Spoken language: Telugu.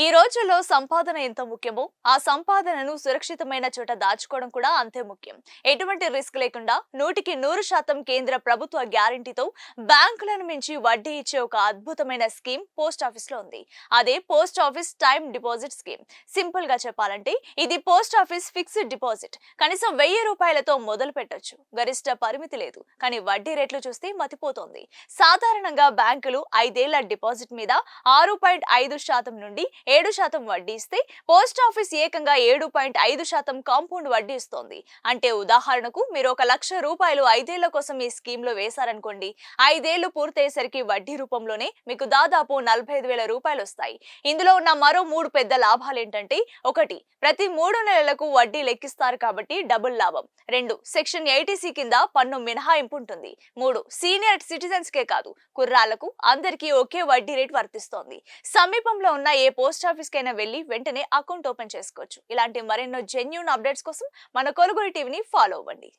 ఈ రోజుల్లో సంపాదన ఎంత ముఖ్యమో ఆ సంపాదనను సురక్షితమైన చోట దాచుకోవడం కూడా అంతే ముఖ్యం. ఎటువంటి రిస్క్ లేకుండా 100% కేంద్ర ప్రభుత్వ గ్యారంటీతో బ్యాంకులను మించి వడ్డీ ఇచ్చే ఒక అద్భుతమైన స్కీమ్ పోస్ట్ ఆఫీస్ లో ఉంది. అదే post office time deposit scheme. Simple గా చెప్పాలంటే ఇది పోస్ట్ ఆఫీస్ ఫిక్స్డ్ డిపాజిట్. కనీసం 1000 రూపాయలతో మొదలు పెట్టొచ్చు. గరిష్ట పరిమితి లేదు, కానీ వడ్డీ రేట్లు చూస్తే మతిపోతోంది. సాధారణంగా బ్యాంకులు 5 ఏళ్ల డిపాజిట్ మీద 6.5% నుండి 7% వడ్డీ ఇస్తే పోస్ట్ ఆఫీస్ ఏకంగా 7.5% కాంపౌండ్ వడ్డీ ఇస్తోంది. అంటే ఉదాహరణకు మీరు 1,00,000 రూపాయలు 5 ఏళ్ల కోసం ఈ స్కీమ్ లో వేశారనుకోండి, 5 ఏళ్లు పూర్తయ్యేసరికి వడ్డీ రూపంలోనే మీకు దాదాపు 45,000 రూపాయలు వస్తాయి. ఇందులో ఉన్న మరో 3 పెద్ద లాభాలు ఏంటంటే, 1, ప్రతి 3 నెలలకు వడ్డీ లెక్కిస్తారు కాబట్టి డబుల్ లాభం. 2, సెక్షన్ 80C కింద పన్ను మినహాయింపు ఉంటుంది. 3, సీనియర్ సిటిజన్స్ కే కాదు, కుర్రాళ్లకు అందరికీ ఒకే వడ్డీ రేట్ వర్తిస్తోంది. సమీపంలో ఉన్న ఏ పోస్ట్ ఆఫీస్ కైనా వెళ్లి వెంటనే అకౌంట్ ఓపెన్ చేసుకోవచ్చు. ఇలాంటి మరెన్నో జెన్యూన్ అప్డేట్స్ కోసం మన కొలుగురి టీవీని ఫాలో అవ్వండి.